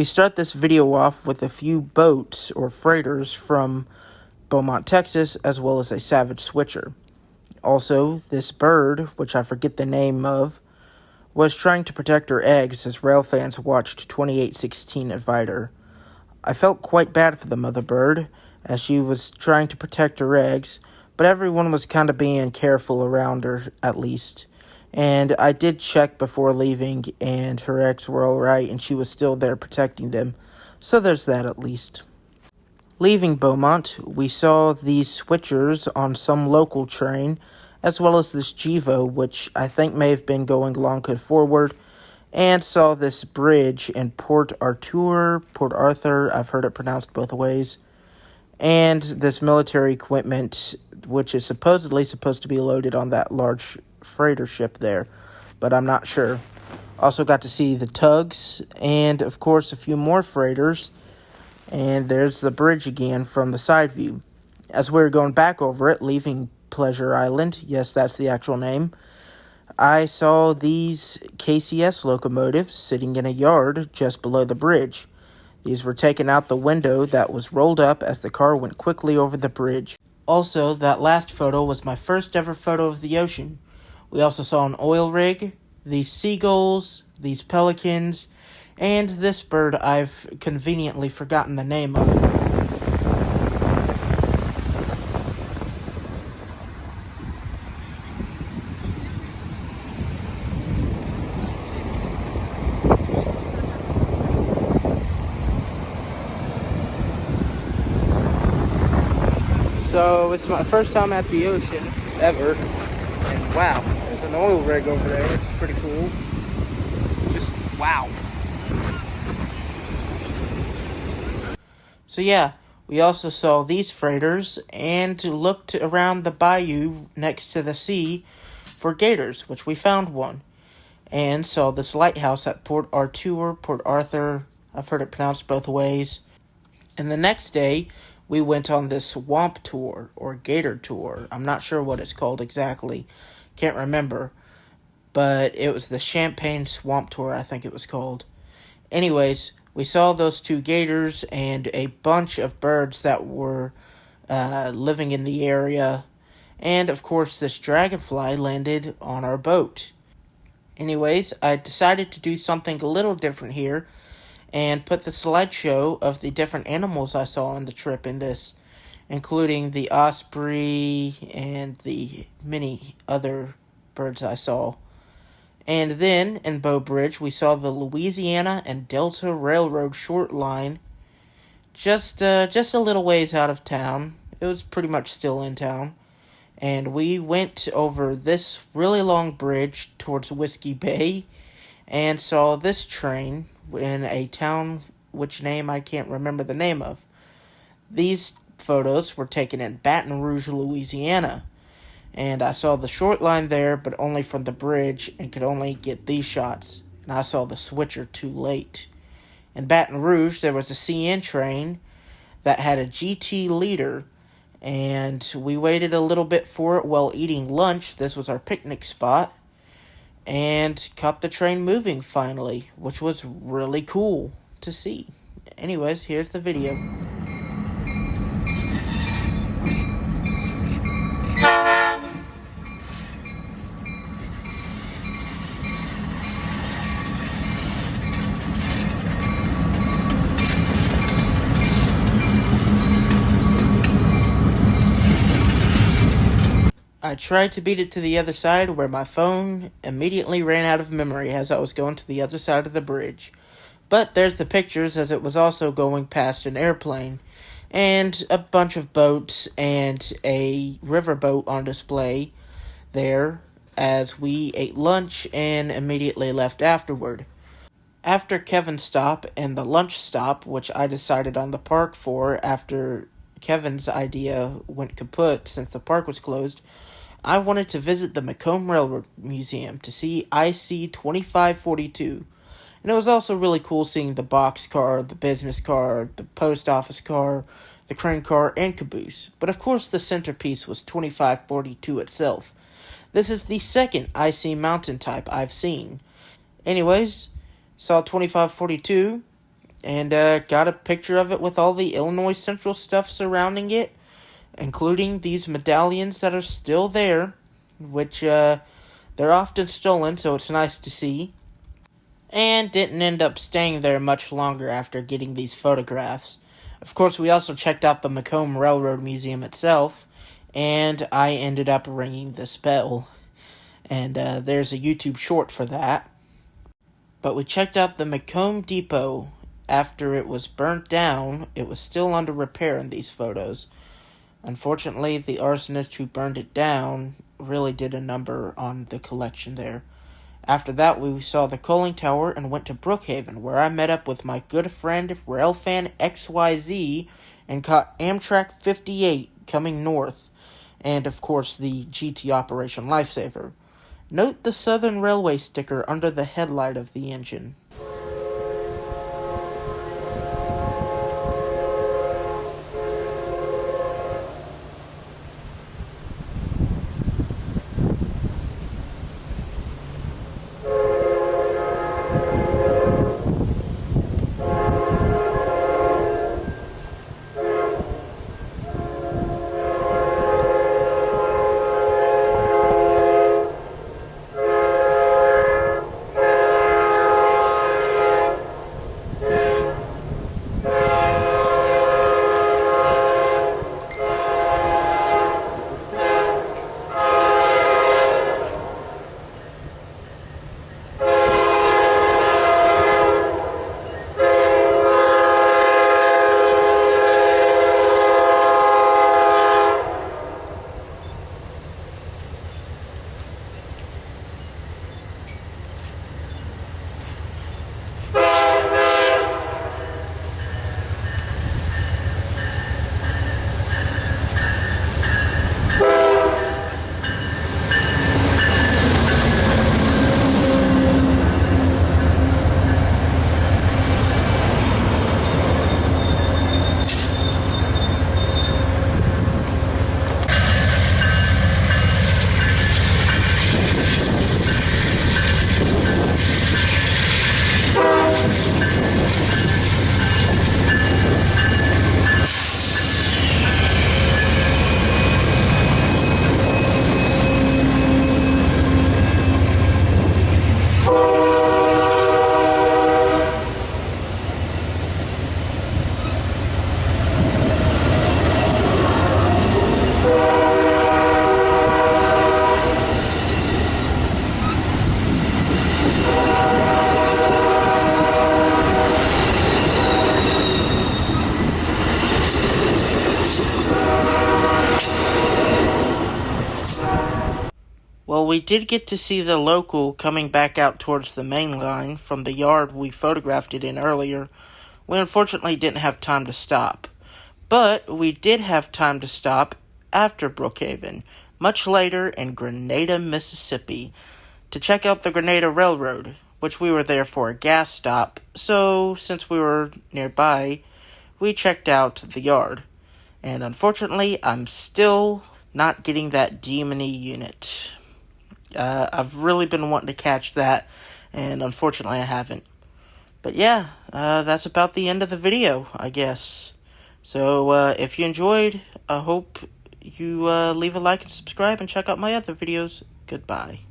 We start this video off with a few boats or freighters from Beaumont, Texas, as well as a Savage Switcher. Also, this bird, which I forget the name of, was trying to protect her eggs as rail fans watched 2816 invite her. I felt quite bad for the mother bird, as she was trying to protect her eggs, but everyone was kind of being careful around her, at least. And I did check before leaving, and her eggs were alright, and she was still there protecting them. So there's that, at least. Leaving Beaumont, we saw these switchers on some local train, as well as this Gevo, which I think may have been going Longwood forward, and saw this bridge in Port Arthur, I've heard it pronounced both ways, and this military equipment, which is supposedly supposed to be loaded on that large freighter ship there, but I'm not sure. Also got to see the tugs, and of course a few more freighters, and there's the bridge again from the side view. As we were going back over it, leaving Pleasure Island, yes, that's the actual name, I saw these KCS locomotives sitting in a yard just below the bridge. These were taken out the window that was rolled up as the car went quickly over the bridge. Also, that last photo was my first ever photo of the ocean. We also saw an oil rig, these seagulls, these pelicans, and this bird I've conveniently forgotten the name of. So it's my first time at the ocean ever, and wow, there's an oil rig over there. It's pretty cool. Just wow. So yeah, we also saw these freighters and looked around the bayou next to the sea for gators, which we found one, and saw this lighthouse at Port Arthur. I've heard it pronounced both ways. And the next day, we went on this swamp tour, or gator tour. I'm not sure what it's called exactly. Can't remember. But it was the Champagne Swamp Tour, I think it was called. Anyways, we saw those two gators and a bunch of birds that were living in the area. And, of course, this dragonfly landed on our boat. Anyways, I decided to do something a little different here and put the slideshow of the different animals I saw on the trip in this, including the osprey and the many other birds I saw. And then, in Bow Bridge, we saw the Louisiana and Delta Railroad short line, just a little ways out of town. It was pretty much still in town. And we went over this really long bridge towards Whiskey Bay, and saw this train in a town which name I can't remember the name of. These photos were taken in Baton Rouge, Louisiana, and I saw the short line there, but only from the bridge, and could only get these shots, and I saw the switcher too late. In Baton Rouge, there was a CN train that had a GT leader, and we waited a little bit for it while eating lunch. This was our picnic spot, and caught the train moving finally, which was really cool to see. Anyways, here's the video. I tried to beat it to the other side, where my phone immediately ran out of memory as I was going to the other side of the bridge. But there's the pictures, as it was also going past an airplane, and a bunch of boats, and a riverboat on display there, as we ate lunch and immediately left afterward. After Kevin's stop and the lunch stop, which I decided on the park for after Kevin's idea went kaput since the park was closed, I wanted to visit the Macomb Railroad Museum to see IC 2542. And it was also really cool seeing the box car, the business car, the post office car, the crane car, and caboose. But of course the centerpiece was 2542 itself. This is the second IC mountain type I've seen. Anyways, saw 2542, and got a picture of it with all the Illinois Central stuff surrounding it, including these medallions that are still there, which they're often stolen, so it's nice to see. And didn't end up staying there much longer after getting these photographs. Of course, we also checked out the Macomb Railroad Museum itself, and I ended up ringing this bell. And there's a YouTube short for that. But we checked out the Macomb Depot. After it was burnt down, it was still under repair in these photos. Unfortunately, the arsonist who burned it down really did a number on the collection there. After that, we saw the coaling tower and went to Brookhaven, where I met up with my good friend Railfan XYZ and caught Amtrak 58 coming north, and of course the GT Operation Lifesaver. Note the Southern Railway sticker under the headlight of the engine. Well, we did get to see the local coming back out towards the main line from the yard we photographed it in earlier. We unfortunately didn't have time to stop. But we did have time to stop after Brookhaven, much later in Grenada, Mississippi, to check out the Grenada Railroad, which we were there for a gas stop, so since we were nearby, we checked out the yard. And unfortunately, I'm still not getting that demony unit. I've really been wanting to catch that, and unfortunately I haven't. But yeah, that's about the end of the video, I guess. So if you enjoyed, I hope you leave a like and subscribe and check out my other videos. Goodbye.